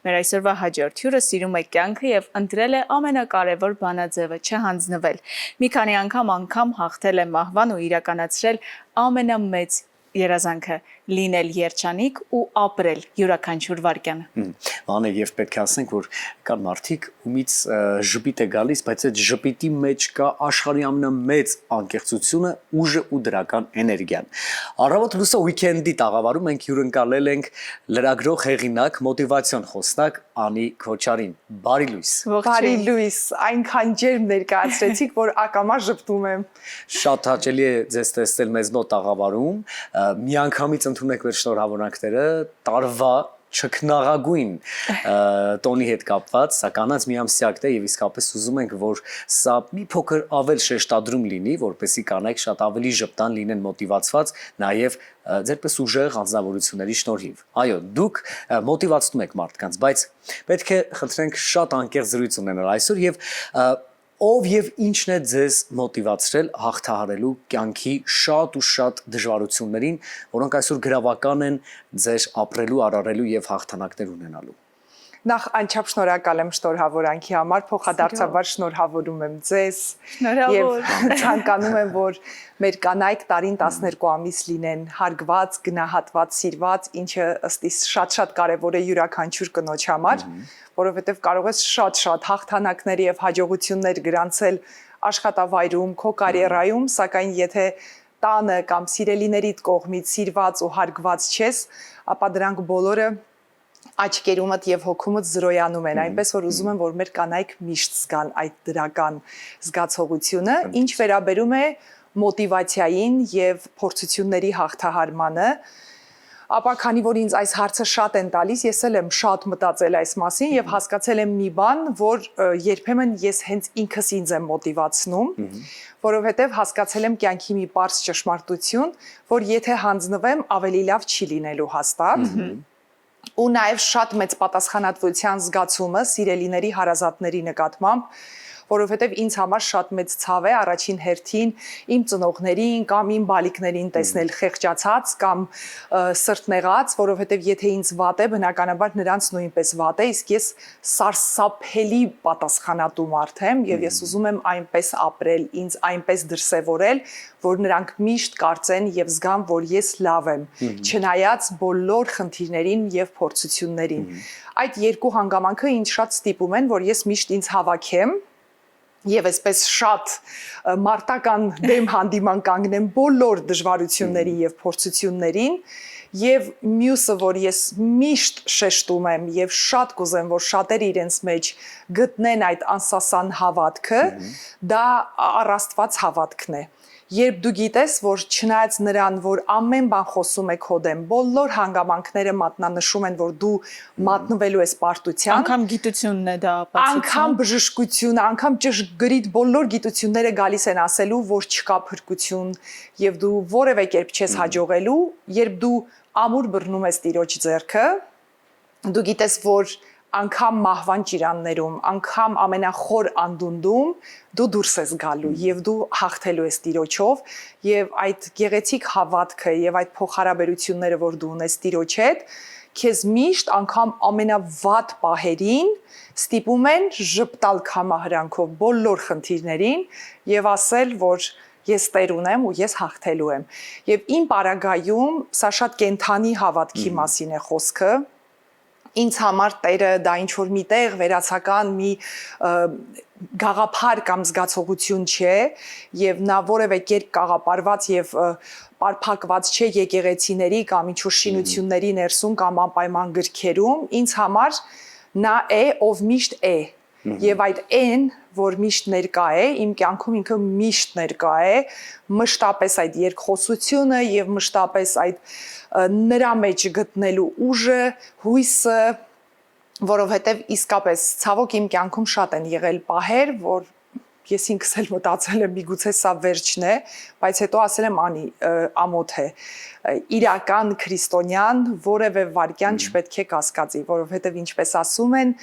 Մեր այսօրվա հաջորդ հյուրը սիրում է կյանքը եւ ընտրել է ամենակարևոր բանաձևը՝ չհանձնվել։ Մի քանի անգամ հաղթել է մահվան ու իրականացրել ամենամեծ երազանքը՝ լինել երջանիկ ու ապրել յուրաքանչյուր վայրկյանը։ Անե եւ պետք է ասենք, որ կան մարդիկ, ումից ժպիտ է գալիս, բայց այդ ժպիտի մեջ կա աշխարհի ամենամեծ անկեղծությունը, ուժը ու դրական էներգիան։ Առավոտ լուսո weekend-ի տաղավարում մենք հյուրընկալել ենք լրագրող հեղինակ, մոտիվացիոն խոսնակ Անի Քոչարին։ Բարի լույս։ Բարի լույս, այնքան ջերմ ներկայացրեցիք, որ ակամա ժպտում եմ։ Շատ հաճելի է ձեզ տեսնել մեզ մոտ տաղավարում, միանգամից ընդունեք մեր շնորհավորանքները, տարվա չքնաղագույն տոնի հետ կապված, սա կանանց միամսյակն է եւ իսկապես ուզում ենք, որ սա մի փոքր ավել շեշտադրում լինի, որպեսզի կանայք շատ ավելի ժպտան լինեն մոտիվացված, նաեւ ձերպես ուժեղ անձնավորությունների շնորհիվ։ Այո, դուք մոտիվացնում եք մարդկանց, բայց պետք է խնդրենք շատ անկեղծ զրույց ունենալ այսօր եւ ով եւ ինչն է ձեզ մոտիվացրել հաղթահարելու կյանքի շատ ու շատ դժվարություններին, որոնք այսօր գրավական են ձեր ապրելու, արարելու եւ հաղթանակներ ունենալու։ Նախ անչափ շնորհակալ եմ շնորհավորանքի համար, փոխադարձաբար շնորհավորում եմ ձեզ Շնորհավոր։ եւ ցանկանում եմ, որ մեր կանայք տարին 12 ամիս լինեն հարգված, գնահատված, սիրված, ինչը ըստ իս շատ կարեւոր է յուրաքանչյուր կնոջ համար, որովհետեւ կարող ես շատ հաղթանակներ եւ հաջողություններ գրանցել աշխատավայրում, քո կարիերայում, սակայն եթե տանը կամ սիրելիներիդ կողմից սիրված ու հարգված չես, ապա դրանք բոլորը աչքերումդ եւ հոգումդ զրոյանում են, այնպես որ ուզում եմ, որ մեր կանայք միշտ զգան այդ դրական զգացողությունը, ինչ վերաբերում է մոտիվացիային եւ փորձությունների հաղթահարմանը, ապա քանի որ ինձ այս հարցը շատ են տալիս, ես էլ եմ շատ մտածել այս մասին եւ հասկացել եմ մի բան, որ երբեմն ես հենց ինքս ինձ եմ մոտիվացնում, որովհետեւ հասկացել եմ կյանքի մի պարզ ճշմարտություն, որ եթե հանձնվեմ, ավելի լավ չի լինելու հաստատ։ Ու նաև շատ մեծ պատասխանատվության զգացումը սիրելիների հարազատների նկատմամբ, որովհետև ինձ համար շատ մեծ ցավ է առաջին հերթին իմ ծնողներին կամ իմ բալիկներին տեսնել խեղճացած կամ սրտնեղած, որովհետև եթե ինձ վատ է, բնականաբար նրանց նույնպես վատ է, իսկ ես սարսափելի պատասխանատու մարդ եմ եւ ես ուզում եմ այնպես ապրել, ինձ այնպես դրսեւորել, որ նրանք միշտ կարծեն եւ զգան, որ ես լավ եմ, չնայած բոլոր խնդիրներին եւ փորձություններին։ Այդ երկու հանգամանքը ինձ շատ ստիպում են, որ ես միշտ ինձ հավաքեմ եւ այսպես շատ մարտական դեմ հանդիման կանգնեմ բոլոր դժվարություններին եւ փորձություններին եւ մյուսը, որ ես միշտ շեշտում եմ եւ շատ կուզեմ, որ շատերը իրենց մեջ գտնեն այդ անսասան հավատքը, դա առաստված հավատքն է։ Երբ դու գիտես, որ չնայած նրան, որ ամեն բան խոսում է քո դեմ, բոլոր հանգամանքները մատնանշում են, որ դու մատնվելու ես պարտության, Անգամ գիտությունն է դա ապացուցում։ անգամ բժշկությունը, անգամ ճշգրիտ բոլոր գիտությունները գալիս են ասելու, որ չկա փրկություն եւ դու որևէ կերպ չես հաջողելու, երբ դու ամուր բռնում ես տիրոջ ձեռքը, դու գիտես, որ անգամ մահվան ճիրաններում, անգամ ամենախոր անդունդում դու դուրս ես գալու եւ դու հաղթելու ես տիրոջով եւ այդ գեղեցիկ հավատքը եւ այդ փոխհարաբերությունները, որ դու ունես տիրոջ հետ, քեզ միշտ անգամ ամենավատ պահերին ստիպում են ժպտալ քամահրանքով բոլոր խնդիրներին եւ ասել, որ ես տեր ունեմ ու ես հաղթելու եմ։ Եվ իմ պարագայում սա շատ կենթանի հավատքի մասին է խոսքը։ Ինձ համար տերը դա ինչ-որ միտեղ վերացական մի գաղափար կամ զգացողություն չէ եւ նա որևէ կերպ կաղապարված եւ պարփակված չէ եկեղեցիների կամ ինչ-որ շինությունների ներսում կամ անպայման գրքերում, ինձ համար նա է, ով միշտ է։ Եվ այդ N, որ միշտ ներկա է, իմ կյանքում ինքը միշտ ներկա է, մշտապես այդ երկխոսությունը եւ մշտապես այդ նրա մեջ գտնելու ուժը, հույսը, որովհետեւ իսկապես ցավոք իմ կյանքում շատ են եղել պահեր, որ ես ինքս էլ մտածել եմ միգուցե սա վերջն է, բայց հետո ասել եմ անի ամոթ է։ Իրական քրիստոնյան որևէ վարքյան չպետք է կասկածի, որովհետև ինչպես ասում են,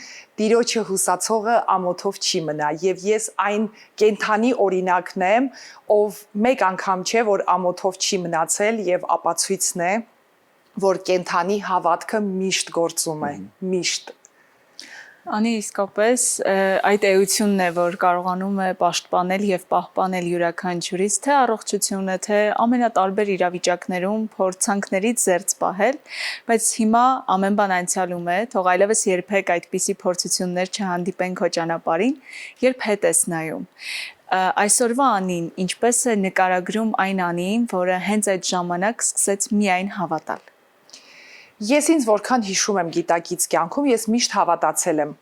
Տիրոջը հուսացողը ամոթով չի մնա, եւ ես այն կենթանի օրինակն եմ, ով մեկ անգամ չէ, որ ամոթով չի մնացել եւ ապացույցն է, որ կենթանի հավատքը միշտ գործում է, միշտ Անի իսկապես այդ էությունն է, որ կարողանում է պաշտպանել եւ պահպանել յուրաքանչյուրից թե առողջությունը, թե ամենատարբեր իրավիճակներում փորձանքներից զերծ պահել, բայց հիմա ամեն բան անցյալում է, թող այլևս երբեք այդպիսի փորձություններ չհանդիպեն քո ճանապարհին, երբ հետ ես նայում։ Այսօրվա Անին ինչպես է նկարագրում այն Անին, որը հենց այդ ժամանակ սկսեց միայն հավատալ։ Ես ինձ որքան հիշում եմ գիտակից կյանքում, ես միշտ հավատացել եմ։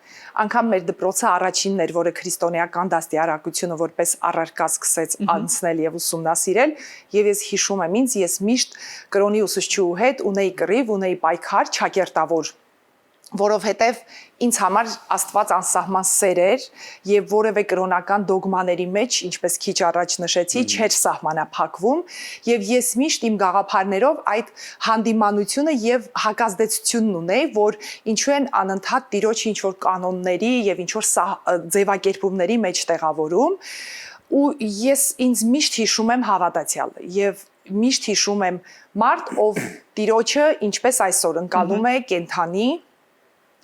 Անգամ մեր դպրոցը առաջինն էր, որը քրիստոնեական դաստիարակությունը որպես առարկա սկսեց անցնել եւ ուսումնասիրել, եւ ես հիշում եմ ինձ, ես միշտ կրոնի ուսուցչուհու հետ ունեի կռիվ, ունեի պայքար ճակերտավոր, որովհետև ինձ համար Աստված անսահման սեր էր եւ որևէ կրոնական դոգմաների մեջ, ինչպես քիչ առաջ նշեցի, չէր սահմանափակվում եւ ես միշտ իմ գաղափարներով այդ հանդիմանությունը եւ հակազդեցությունն ունեի, որ ինչու են անընդհատ Տիրոջ ինչ որ կանոնների եւ ինչ որ ձևակերպումների մեջ տեղավորում ու ես ինձ միշտ հիշում եմ հավատացյալ եւ միշտ հիշում եմ մարդ, ով Տիրոջը ինչպես այսօր ընկալում է կենթանի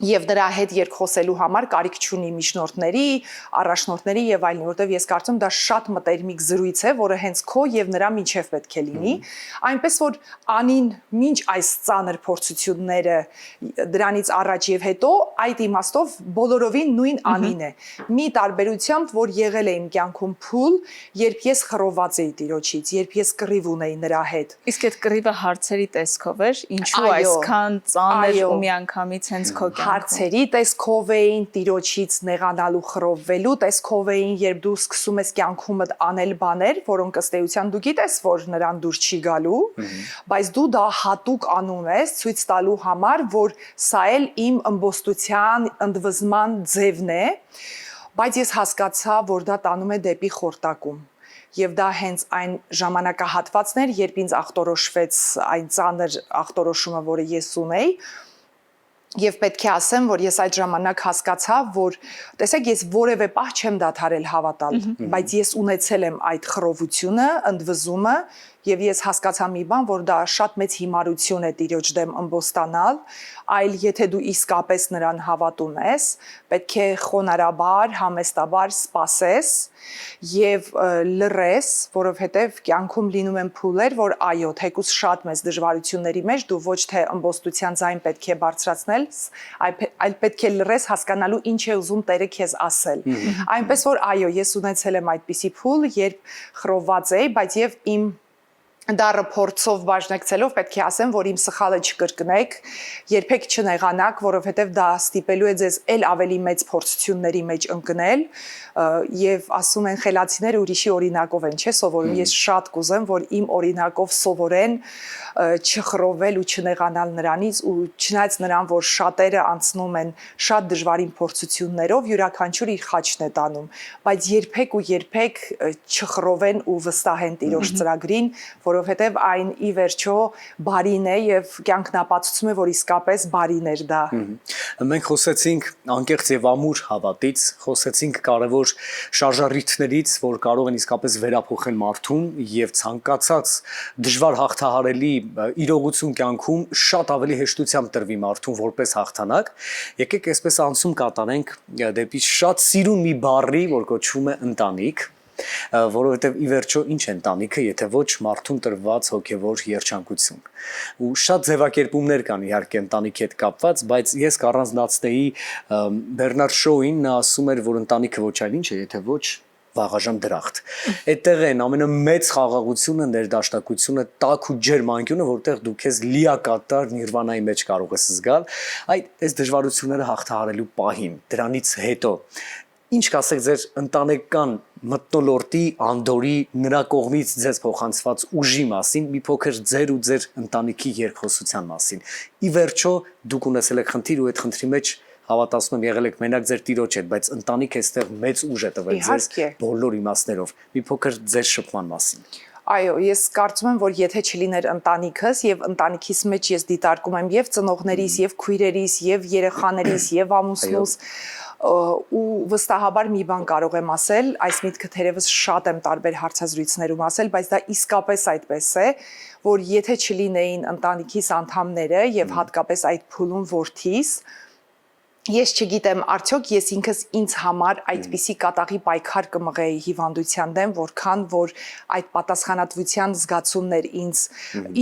եւ նրա հետ երկխոսելու համար կարիք չունի միջնորդների, առաջնորդների եւ այլն, որտեվ ես կարծում դա շատ մտերմիկ զրույց է, որը հենց քո եւ նրա միջև պետք է լինի, այնպես որ Անին մինչ այս ծանր փորձությունները դրանից առաջ եւ հետո այդ իմաստով բոլորովին նույն Անին է։ Մի տարբերությամբ, որ եղել է իմ կյանքում փուլ, երբ ես խռոված էի Տիրոջից, երբ ես կռիվ ունեի նրա հետ։ Իսկ այդ կռիվը հարցերի տեսքով էր, ինչու այսքան ծանր ու միանգամից հենց քո հարցերի տեսքով էին, Տիրոջից նեղանալու խռովվելու տեսքով էին, երբ դու սկսում ես կյանքումդ անել բաներ, որոնք ըստ էության դու գիտես, որ նրան դուր չի գալու, բայց դու դա հատուկ անում ես ցույց տալու համար, որ սա էլ իմ ըմբոստության, ընդվզման ձևն է, բայց ես հասկացա, որ դա տանում է դեպի խորտակում։ Եվ դա հենց այն ժամանակահատվածն էր, երբ ինձ ախտորոշվեց այն ծանր ախտորոշումը, որը ես ունեի, Եվ պետք է ասեմ, որ ես այդ ժամանակ հասկացա, որ տեսեք, ես որևէ պահ չեմ դադարել հավատալ, բայց ես ունեցել եմ այդ խռովությունը, ընդվզումը, եւ ես հասկացա մի բան, որ դա շատ մեծ հիմարություն է Տիրոջ դեմ ըմբոստանալ, այլ եթե դու իսկապես նրան հավատում ես, պետք է խոնարհաբար, համեստաբար սպասես եւ լռես, որովհետեւ կյանքում լինում են փուլեր, որ այո, թեկուզ շատ մեծ դժվարությունների մեջ դու ոչ թե ըմբոստության ձայն պետք է բարձրացնել, այլ պետք է լռես հասկանալու ինչ է ուզում Տերը քեզ ասել։ Այնպես որ այո, ես ունեցել եմ այդպիսի փուլ, երբ խռոված էի, բայց եւ իմ դառը փորձով բաժնեկցելով պետք է ասեմ, որ իմ սխալը չկրկնեք, երբեք չնեղանաք, որովհետև դա ստիպելու է ձեզ էլ ավելի մեծ փորձությունների մեջ ընկնել, եւ ասում են խելացիները ուրիշի օրինակով են, չէ՞, սովորում։ Ես շատ կուզեմ, որ իմ օրինակով սովորեն չխռովել ու չնեղանալ նրանից ու չնայած նրան, որ շատերը անցնում են շատ դժվարին փորձություններով, յուրաքանչյուր իր խաչն է տանում, բայց երբեք ու երբեք չխռովեն ու վստահեն Տիրոջ ծրագրին, որովհետև այն ի վերջո բարին է եւ կյանքն ապացուցում է, որ իսկապես բարին էր դա։ Մենք խոսեցինք անկեղծ եւ ամուր հավատից, խոսեցինք կարևոր շարժառիթներից, որ կարող են իսկապես վերափոխել մարդուն եւ ցանկացած դժվար հաղթահարելի իրողություն կյանքում շատ ավելի հեշտությամբ տրվի մարդուն որպես հաղթանակ։ Եկեք այսպես անցում կատարենք դեպի շատ սիրուն մի բառի, որ կոչվում է ընտանիք, որովհետև ի վերջո ինչ է ընտանիքը, եթե ոչ մարդուն տրված հոգևոր երջանկություն։ Ու շատ ձևակերպումներ կան իհարկե ընտանիքի հետ կապված, բայց ես կառանձնացնեի Բերնարդ Շոուին, նա ասում էր, որ ընտանիքը ոչ այլ ինչ է, եթե ոչ վաղաժամ դրախտ։ Այդտեղ են ամենամեծ խաղաղությունը, ներդաշնակությունը, տաք ու ջերմ անկյունը, որտեղ դու քեզ լիակատար նիրվանայի մեջ կարող ես զգալ, այս դժվարությունները հաղթահարելու պահին, դրանից հետո ինչ կասեք ձեր ընտանեկան մթնոլորտի, անդորի, նրա կողմից ձեզ փոխանցված ուժի մասին, մի փոքր ձեր ու ձեր ընտանիքի երկխոսության մասին։ Ի վերջո դուք ունեցել եք խնդիր ու այդ խնդրի մեջ հավատացնում եմ եղել եք մենակ ձեր Տիրոջ հետ, բայց ընտանիքը այստեղ մեծ ուժ է տվել ձեզ բոլոր իմաստներով։ Մի փոքր ձեր շփման մասին։ Այո, ես կարծում եմ, որ եթե չլիներ ընտանիքս եւ ընտանիքիս մեջ ես դիտարկում եմ եւ ծնողներիս, եւ քույրերիս, եւ երեխաներիս, եւ ամուսնուս, ու վստահաբար մի բան կարող եմ ասել, այս միտքը թերևս շատ եմ տարբեր հարցազրույցներում ասել, բայց դա իսկապես այդպես է, որ եթե չլինեին ընտանիքիս անդամները եւ հատկապես այդ փուլում որդիս, Ես չգիտեմ, արդյոք ես ինքս ինձ համար այդպիսի կատաղի պայքար կմղեի հիվանդության դեմ, որքան որ այդ պատասխանատվության զգացումներ ինձ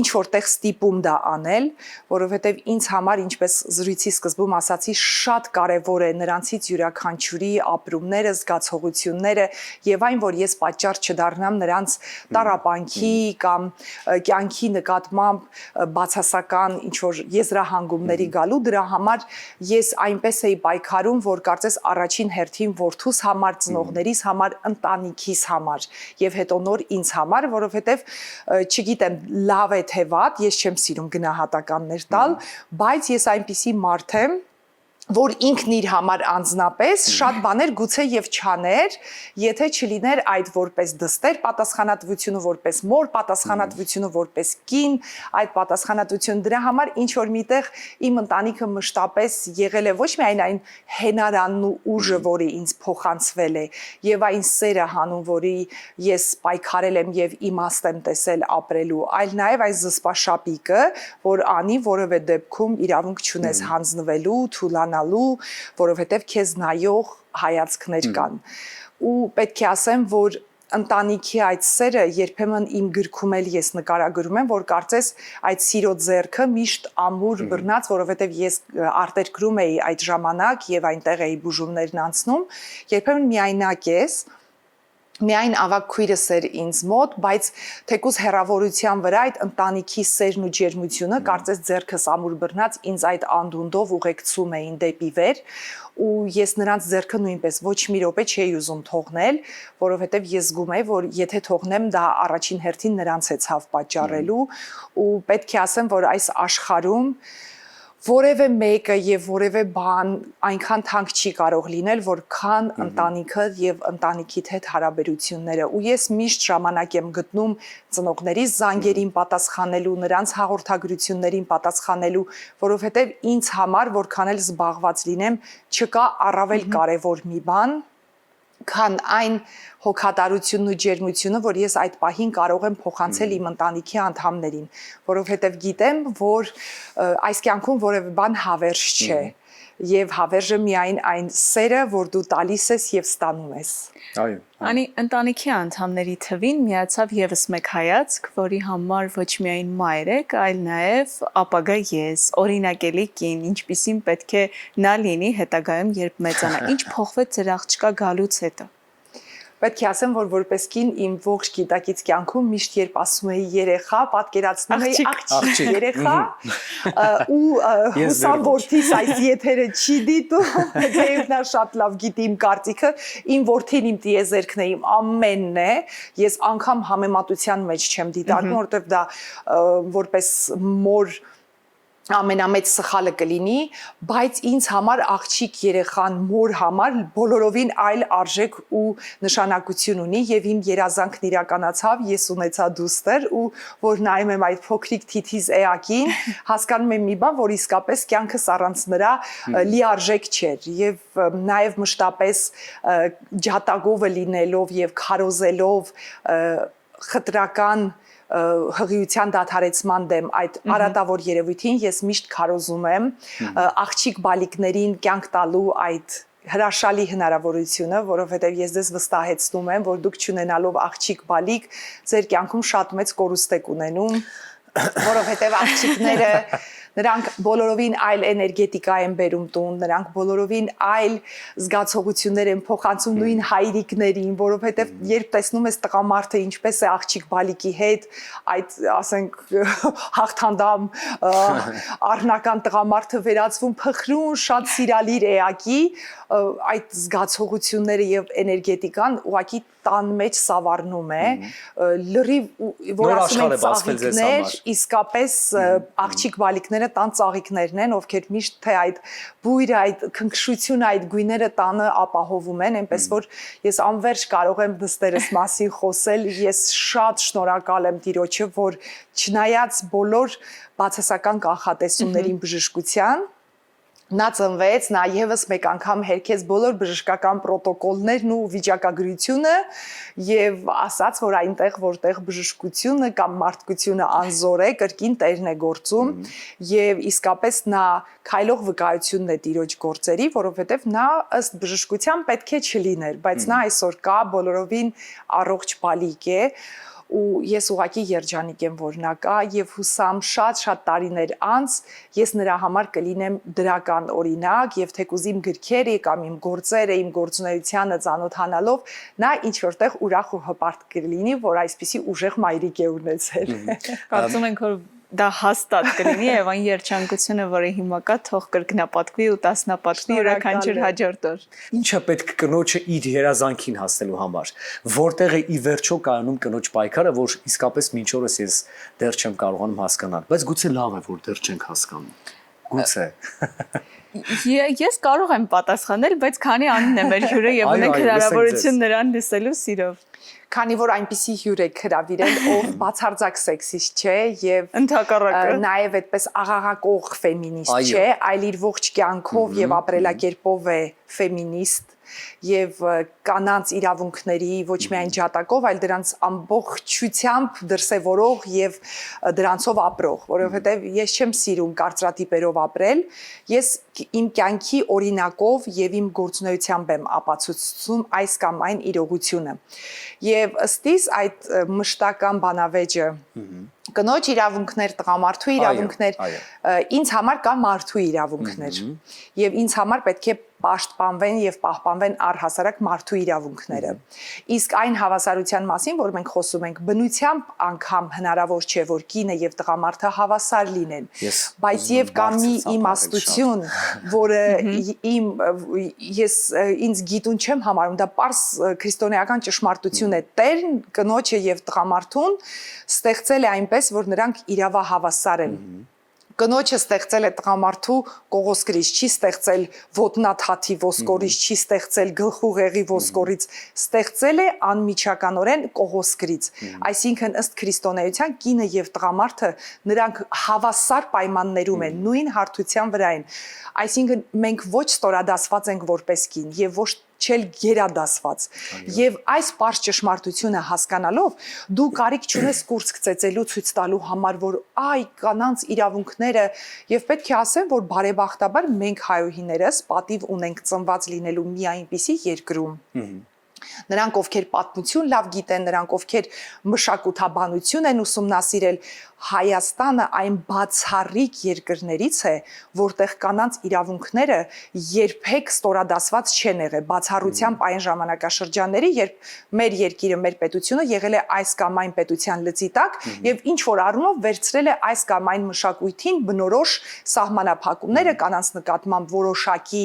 ինչ որտեղ ստիպում դա անել, որովհետև ինձ համար, ինչպես զրույցի սկզբում ասացի, շատ կարևոր է նրանցից յուրաքանչյուրի ապրումները, զգացողությունները եւ այն, որ ես պատճառ չդառնամ նրանց տառապանքի կամ կյանքի նկատմամբ բացասական ինչ որ եզրահանգումների գալու, դրա համար ես այնպես էի պայքարում, որ կարծես առաջին հերթին որդուս համար, ծնողներիս համար, ընտանիքիս համար եւ հետո նոր ինձ համար, որովհետեւ չգիտեմ լավ է թե վատ, ես չեմ սիրում գնահատականներ տալ, բայց ես այնպիսի մարդ եմ, որ ինքն իր համար անձնապես շատ բաներ գուցե եւ չաներ, եթե չլիներ այդ որպես դստեր պատասխանատվությունը, որպես մոր պատասխանատվությունը, որպես կին այդ պատասխանատվությունը, դրա համար ինչ որ միտեղ իմ ընտանիքը մշտապես եղել է ոչ միայն այն հենարանն ու ուժը, որը ինձ փոխանցվել է, եւ այն սերը հանուն, որի ես պայքարել եմ եւ իմաստ եմ տեսել ապրելու, այլ նաեւ այս զսպաշապիկը, որ անի որևէ դեպքում իրավունք չունես հանձնվելու, թուլանալու, որովհետև քեզ նայող հայացքներ կան։ Ու պետք է ասեմ, որ ընտանիքի այդ սերը երբեմն իմ գրքում էլ ես նկարագրում եմ, որ կարծես այդ սիրո ձեռքը միշտ ամուր բռնած, որովհետև ես արտերկրում էի այդ ժամանակ եւ այնտեղ էի բուժումներն անցնում, երբեմն միայնակ ես, միայն ավակ քույրս էր ինձ մոտ, բայց թեկուզ հերավորության վրա այդ ընտանիքի սերն ու ջերմությունը կարծես ձեռքս ամուր բռնած ինձ այդ անդունդով ուղեկցում էին դեպի վեր ու ես նրանց ձեռքը նույնպես ոչ մի րոպե չէի ուզում թողնել, որովհետև ես զգում եի, որ եթե թողնեմ դա առաջին հերթին նրանց է ցավ պատճառելու ու պետք է ասեմ, որ այս աշխարհում որևէ մեկը եւ որևէ բան այնքան թանկ չի կարող լինել, որքան ընտանիքը եւ ընտանիքիդ հետ հարաբերությունները։ Ու ես միշտ ժամանակ եմ գտնում ծնողներիս զանգերին պատասխանելու, նրանց հաղորդագրություններին պատասխանելու, որովհետեւ ինձ համար որքան էլ զբաղված լինեմ, չկա առավել կարևոր մի բան, քան այն հոգատարությունն ու ջերմությունը, որ ես այդ պահին կարող եմ փոխանցել իմ ընտանիքի անդամներին, որովհետև գիտեմ, որ այս կյանքում որևէ բան հավերժ չէ, եւ հավերժը միայն այն սերը, որ դու տալիս ես եւ ստանում ես։ Այո։ Անի ընտանիքի անդամների թվին միացավ եւս մեկ հայացք, որի համար ոչ միայն մայր եք, այլ նաեւ ապագա ես, օրինակելի կին, ինչպիսին պետք է նա լինի հետագայում, երբ մեծանա։ Ինչ փոխվեց ձեր աղջկա գալուց հետո։ Պետք է ասեմ, որ որպես կին իմ ողջ գիտակից կյանքում միշտ երբ ասում էի երեխա, պատկերացնում էի աղջիկ երեխա ու հուսամ որդիս այս եթերը չի դիտում, թեև նա շատ լավ գիտի իմ կարծիքը, իմ որդին իմ տիեզերքն է, իմ ամենն է, ես անգամ համեմատության մեջ չեմ դիտարկում, որովհետև դա որպես մոր ամենամեծ սխալը կլինի, բայց ինձ համար աղջիկ երեխան մոր համար բոլորովին այլ արժեք ու նշանակություն ունի եւ իմ երազանքն իրականացավ, ես ունեցա դուստր ու որ նայում եմ այդ փոքրիկ թիթիզ էակին, հասկանում եմ մի բան, որ իսկապես կյանքս առանց նրա լիարժեք չէր եւ նաեւ մշտապես ջատագովը լինելով եւ քարոզելով խտրական հղիության դադարեցման դեմ այդ արատավոր երևույթին ես միշտ քարոզում եմ աղջիկ բալիկներին կյանք տալու այդ հրաշալի հնարավորությունը, որովհետև ես դες վստահեցնում եմ, որ դուք չունենալով աղջիկ բալիկ ձեր կյանքում շատ մեծ կորուստ եք ունենում, որովհետև աղջիկները նրանք բոլորովին այլ էներգետիկա են բերում տուն, նրանք բոլորովին այլ զգացողություններ են փոխանցում նույն հայրիկներին, որովհետև երբ տեսնում ես տղամարդը ինչպես է աղջիկ բալիկի հետ, այդ ասենք հաղթանդամ առնական տղամարդը վերածվում փխրուն շատ սիրալիր էակի, այդ զգացողությունները եւ էներգետիկան ուղղակի տան մեջ սավառնում է, լրիվ որ ասում են ծաղիկներ, իսկապես աղջիկ բալիկները տան ծաղիկներն են, ովքեր միշտ թե այդ բույրը, այդ քնքշությունը, այդ գույները տանը ապահովում են, այնպես որ ես անverջ կարող եմ դստերս մասին խոսել, ես շատ շնորհակալ եմ Տիրոջը, որ չնայած բոլոր բացասական կանխատեսումներին բժշկության, Նա ծնվեց, նա եւս մեկ անգամ հերքեց բոլոր բժշկական պրոտոկոլներն ու վիճակագրությունը եւ ասաց, որ այնտեղ որտեղ բժշկությունը կամ մարդկությունը անզոր է, կրկին Տերն է գործում եւ իսկապես նա քայլող վկայությունն է Տիրոջ գործերի, որովհետեւ նա ըստ բժշկության պետք է չլիներ, բայց նա այսօր կա, բոլորովին առողջ բալիկ է ու ես ուղղակի երջանիկ եմ, որ նա կա եւ հուսամ շատ տարիներ անց ես նրա համար կլինեմ դրական օրինակ եւ թեկուզ իմ գրքերը կամ իմ գործերը, իմ գործունեությանը ծանոթանալով նա ինչ որտեղ ուրախ ու հպարտ կլինի, որ այսպիսի ուժեղ մայրիկ է ունեցել։ Կարծում ենք, որ դա հաստատ կլինի եւ այն երջանկությունը, որը հիմա կա, թող կրկնապատկվի ու տասնապատկվի յուրաքանչյուր հաջորդ օր։ Ինչը պետք կնոջը իր երազանքին հասնելու համար, որտեղ է ի վերջո կայանում կնոջ պայքարը, որ իսկապես մինչ օրս ես դեռ չեմ կարողանում հասկանալ, բայց գուցե լավ է, որ դեռ չենք հասկանում։ Գուցե։ Ես կարող եմ պատասխանել, բայց քանի անուն է մեր հյուրը եւ ունենք հնարավորություն նրան լսելու սիրով։ Քանի որ այնպիսի հյուր է հրավիրել, ով բացարձակ սեքսիստ չէ եւ Ընդհակառակը նաեւ այդպես աղաղակող ֆեմինիստ չէ, այլ իր ողջ կյանքով եւ ապրելակերպով է ֆեմինիստ եւ կանանց իրավունքների ոչ միայն ջատակով, այլ դրանց ամբողջությամբ դրսևորող եւ դրանցով ապրող, որովհետեւ ես չեմ սիրում կարծրատիպերով ապրել, ես իմ կյանքի օրինակով եւ իմ գործունեությամբ եմ ապացուցում այս կամ այն իրողությունը։ Եվ ըստիս այդ մշտական բանավեճը կնոջ իրավունքներ, տղամարդու իրավունքներ, ինձ համար կա մարդու իրավունքներ եւ ինձ համար պետք է պաշտպանվեն եւ պահպանվեն առհասարակ մարդու իրավունքները։ Իսկ այն հավասարության մասին, որ մենք խոսում ենք, բնությամբ անգամ հնարավոր չէ, որ կինը եւ տղամարդը հավասար լինեն, բայց եւ կա մի իմաստություն, որը ինձ գիտուն չեմ համարում, դա պարզ քրիստոնեական ճշմարտություն է։ Տերն կնոջը եւ տղամարդուն ստեղծել է այնպես, որ նրանք իրավահավասար են։ Կնոջը ստեղծել է տղամարդու կողոսկրից, չի ստեղծել ոտնաթաթի ոսկորից, չի ստեղծել գլխուղեղի ոսկորից, ստեղծել է անմիջականորեն կողոսկրից։ Այսինքն ըստ քրիստոնեության կինը եւ տղամարդը նրանք հավասար պայմաններում են, նույն հարթության վրա են։ Այսինքն մենք ոչ ստորադասված ենք որպես կին եւ ոչ չել գերադասված եւ այս պարզ ճշմարտությունը հասկանալով դու կարիք չունես կուրծք ծեծելու ցույց տալու համար որ այ կանանց իրավունքները եւ պետք է ասեմ որ բարեբախտաբար մենք հայոհիներս պատիվ ունենք ծնված լինելու մի այնպիսի երկրում նրանք ովքեր պատմություն լավ գիտեն, նրանք ովքեր մշակութաբանություն են ուսումնասիրել, Հայաստանը այն բացառիկ երկրներից է, որտեղ կանանց իրավունքները երբեք ստորադասված չեն եղել, բացառությամբ այն ժամանակաշրջանների, երբ մեր երկիրը, մեր պետությունը եղել է այս կամ այն պետության լծի տակ եւ ինչ որ առումով վերցրել է այս կամ այն մշակույթին բնորոշ սահմանափակումները կանանց նկատմամբ որոշակի,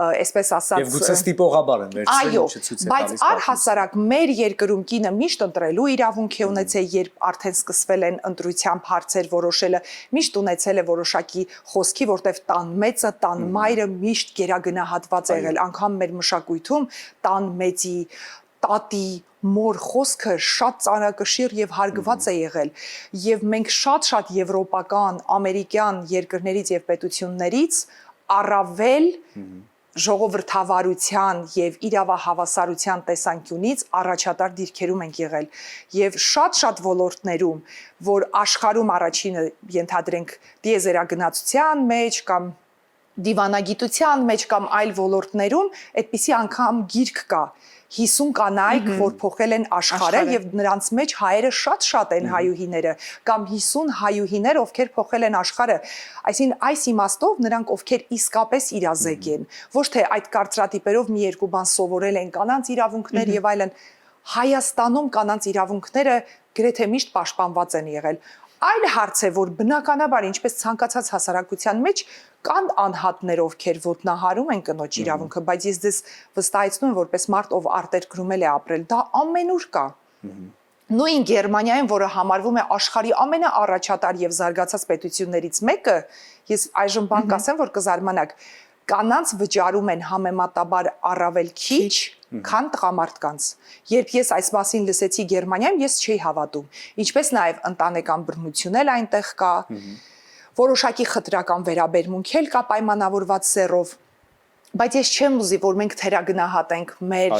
այսպես ասած, եւ գուցե ստիպողաբար են վերցրել, ինչը ցույց է տալիս։ Բայց առհասարակ մեր երկրում կինը միշտ ընտրելու իրավունք է ունեցել, երբ արդեն սկսվել են ընտրության հարցեր որոշելը, միշտ ունեցել է որոշակի խոսքի, որտեղ տան մեծը, տան մայրը միշտ գերագնահատված է եղել, անգամ մեր մշակույթում տան մեծի, տատի, մոր խոսքը շատ ծանրակշիռ եւ հարգված է եղել եւ մենք շատ եվրոպական, ամերիկյան երկրներից եւ պետություններից առավել ժողովրդավարության եւ իրավահավասարության տեսանկյունից առաջատար դիրքերում ենք եղել եւ շատ ոլորտներում, որ աշխարհում առաջինը ենթադրենք դիեզերագնացության մեջ կամ դիվանագիտության մեջ կամ այլ ոլորտներում այդպիսի անգամ գիրք կա 50 կանայք, որ փոխել են աշխարհը եւ նրանց մեջ հայերը շատ են հայուհիները կամ 50 հայուհիներ, ովքեր փոխել են աշխարհը։ Այսինքն այս իմաստով նրանք ովքեր իսկապես իրազեկ են, ոչ թե այդ կարծրատիպերով մի երկու բան սովորել են կանանց իրավունքներ եւ այլն, Հայաստանում կանանց իրավունքները գրեթե միշտ պաշտպանված են եղել։ Այլ հարց է, որ բնականաբար ինչպես ցանկացած հասարակության մեջ կան անհատներ, ովքեր ոտնահարում են կնոջ իրավունքը, բայց ես դες վստահեցնում եմ, որպես մարդ, ով արտերկրում է ապրել, դա ամենուր կա։ Նույն Գերմանիայում, որը համարվում է աշխարհի ամենաառաջատար եւ զարգացած պետություններից մեկը, ես այժմ բան կասեմ, որ կզարմանաք, կանանց վճարում են համեմատաբար առավել քիչ, քան տղամարդկանց։ Երբ ես այս մասին լսեցի Գերմանիայում, ես չէի հավատում։ Ինչպես նաև ընտանեկան բռնություն էլ այնտեղ կա, որոշակի խտրական վերաբերմունք էլ կա պայմանավորված սեռով, բայց ես չեմ ուզի, որ մենք թերագնահատենք մեր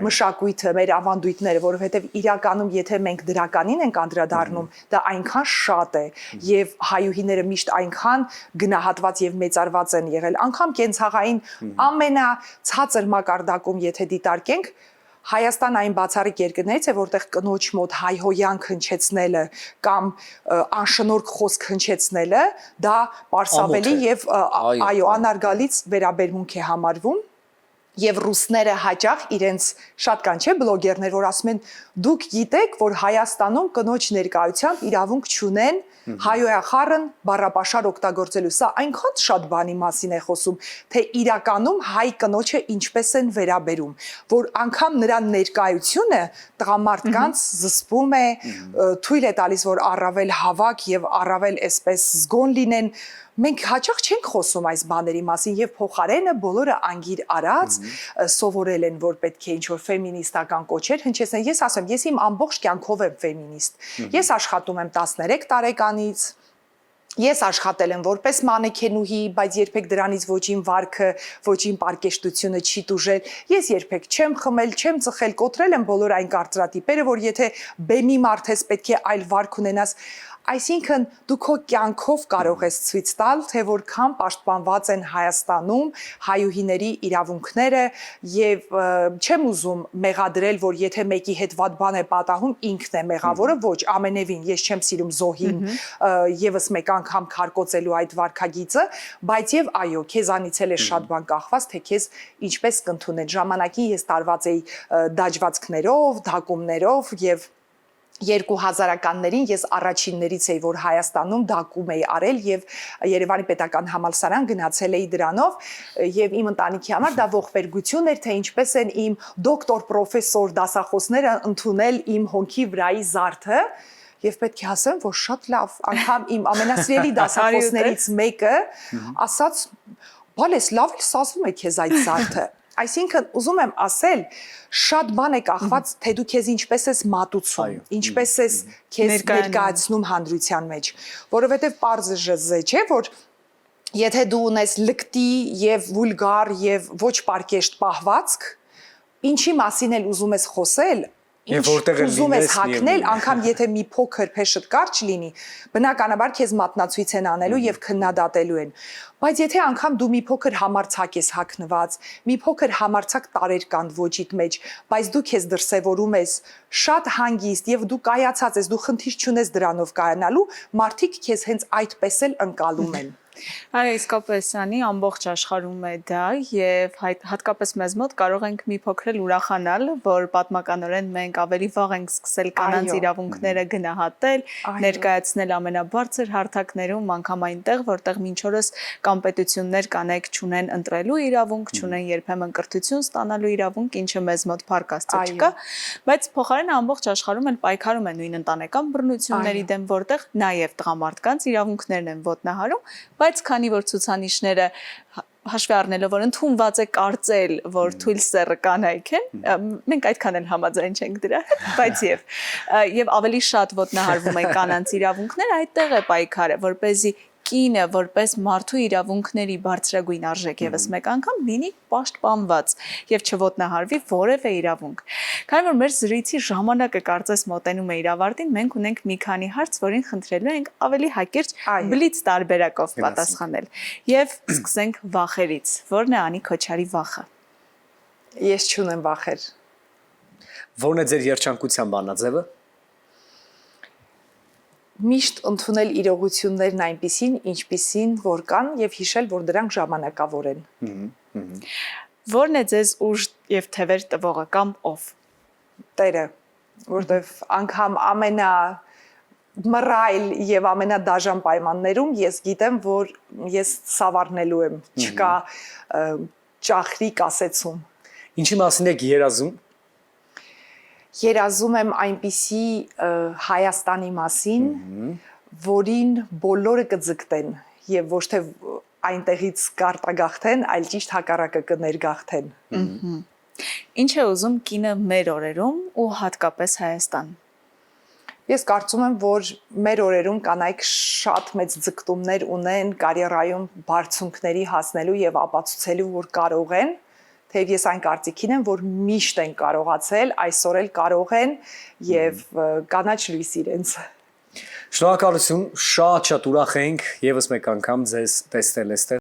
մշակույթը, մեր ավանդույթները, որովհետև իրականում եթե մենք դրականին ենք անդրադառնում, դա այնքան շատ է եւ հայուհիները միշտ այնքան գնահատված եւ մեծարված են եղել, անգամ կենցաղային ամենացածր մակարդակում եթե դիտարկենք, Հայաստան այն բացառիկ երկրներից է, որտեղ կնոջ մոտ հայհոյանք հնչեցնելը կամ անշնորհք խոսք հնչեցնելը դա պարսավելի եւ այո անարգալից վերաբերմունք է համարվում եւ ռուսները հաճախ իրենց շատ կան չէ բլոգերներ որ ասում են դուք գիտեք որ Հայաստանում կնոջ ներկայությամբ իրավունք չունեն հայոյախառն բառապաշար օգտագործելու սա այնքան շատ բանի մասին է խոսում թե իրականում հայ կնոջը ինչպես են վերաբերում որ անգամ նրա ներկայությունը տղամարդկանց զսպում է թույլ է տալիս որ առավել հավաք եւ առավել այսպես զգոն լինեն Մենք հաճախ չենք խոսում այս բաների մասին եւ փոխարենը բոլորը անգիր արած սովորել են որ պետք է ինչ-որ ֆեմինիստական կոչեր հնչեցնեն ես ասեմ ես իմ ամբողջ կյանքով եմ ֆեմինիստ ես աշխատում եմ 13 տարեկանից Ես աշխատել եմ որպես մանեքենուհի, բայց երբեք դրանից ոչին վարքը, ոչին պարկեշտությունը չի տուժել։ Ես երբեք չեմ խմել, չեմ ծխել, կոտրել եմ բոլոր այն կարծրատիպերը, որ եթե բեմի մարդ ես պետք է այլ վարք ունենաս, Այսինքն դու քո կյանքով կարող ես ցույց տալ, թե որքան պաշտպանված են Հայաստանում հայուհիների իրավունքները եւ չեմ ուզում մեղադրել, որ եթե մեկի հետ վատ բան է պատահում, ինքն է մեղավորը, ոչ, ամենևին ես չեմ սիրում զոհին եւս մեկ անգամ քարկոծելու այդ վարքագիծը, բայց եւ այո, քեզանից էլ է շատ բան կախված, թե քեզ ինչպես կընդունեն։ Ժամանակին ես տարված էի դաջվածքներով, դակումներով եւ 2000-ականներին ես առաջիններից էի, որ Հայաստանում դակում էի արել եւ Երևանի պետական համալսարան գնացել էի դրանով եւ իմ ընտանիքի համար դա ողբերգություն էր, թե ինչպես են իմ դոկտոր, պրոֆեսոր դասախոսները ընդունել իմ հոնքի վրայի զարդը Եվ պետք է ասեմ, որ շատ լավ, անգամ իմ ամենասիրելի դասախոսներից մեկը ասաց, բալես լավ էլ սազվում է քեզ այդ զարդը Այսինքն ուզում եմ ասել, շատ բան է կախված, թե դու քեզ ինչպես ես մատուցում, ինչպես ես քեզ ներկայացնում հանրության մեջ, որովհետև պարզը ժզե չէ, որ եթե դու ունես լկտի եւ վուլգար եւ ոչ պարկեշտ պահվածք, ինչի մասին էլ ուզում ես խոսել, ուզում ես հակնել, անգամ եթե մի փոքր փեշտ կարճ լինի, բնականաբար քեզ մատնացույց են անելու եւ քննադատելու են։ Բայց եթե անգամ դու մի փոքր համարցակ ես հակնված, մի փոքր համարցակ տարեր կան ոճիդ մեջ, բայց դու քեզ դրսևորում ես շատ հանգիստ եւ դու կայացած ես, դու խնդիր չունես դրանով կայանալու, մարդիկ քեզ հենց այդպես էլ ընկալում են։ Այո, իսկապես անի ամբողջ աշխարհում է դա եւ հատկապես մեզ մոտ կարող ենք մի փոքր էլ ուրախանալ, որ պատմականորեն մենք ավելի վաղ ենք սկսել կանանց իրավունքները գնահատել, ներկայացնել ամենաբարձր հարթակներում, անգամ այնտեղ, որտեղ մինչ օրս կամ պետություններ կանայք չունեն ընտրելու իրավունք, չունեն երբեմն կրթություն ստանալու իրավունք, ինչը մեզ մոտ փառք Աստծո չկա, բայց փոխարենը ամբողջ աշխարհում էլ պայքարում են նույն ընտանեկան բռնությունների դեմ, որտեղ նաեւ տղամարդկանց իրավունքներն են ոտնահարում, բայց քանի որ ցուցանիշները հաշվի առնելով որ ընդունված է կարծել որ թույլ սեռը կանայք են մենք այդքան էլ համաձայն չենք դրա բայց եւ ավելի շատ ոտնահարվում են կանանց իրավունքներ այդտեղ է պայքարը որպեսզի կինը որպես մարդու իրավունքների բարձրագույն արժեք եւս մեկ անգամ լինի պաշտպանված եւ չոտնահարվի որևէ իրավունք։ Քանի որ մեր զրույցի ժամանակը կարծես մոտենում է իր ավարտին, մենք ունենք մի քանի հարց, որին խնդրելու ենք ավելի հակիրճ բլից տարբերակով պատասխանել։ Եվ սկսենք վախերից։ Որն է Անի Քոչարի վախը։ Ես չունեմ վախեր։ Որն է ձեր երջանկության բանաձևը։ Միշտ ընդունել իրողություններն այնպիսին, ինչպիսին որ կան եւ հիշել, որ դրանք ժամանակավոր են։ Որն է ձեզ ուժ եւ թևեր տվողը կամ ով։ Տերը, որտեվ անգամ ամենա մռայլ եւ ամենադաժան պայմաններում ես գիտեմ, որ ես սավառնելու եմ, չկա ճախրի կասեցում։ Ինչի մասին եք երազում։ Երազում եմ այնպիսի Հայաստանի մասին, որին բոլորը կձգտեն եւ ոչ թե այնտեղից կարտագաղթեն, այլ ճիշտ հակառակը կներգաղթեն։ Ինչ է ուզում կինը մեր օրերում ու հատկապես Հայաստան։ Ես կարծում եմ, որ մեր օրերում կանայք շատ մեծ ձգտումներ ունեն կարիերայում բարձունքների հասնելու եւ ապացուցելու, որ կարող են, թեև ես այն կարծիքին եմ, որ միշտ են կարողացել, այսօր էլ կարող են եւ կանաչ լույս իրենց։ Շնորհակալություն, շատ ուրախ ենք եւս մեկ անգամ ձեզ տեսնել այստեղ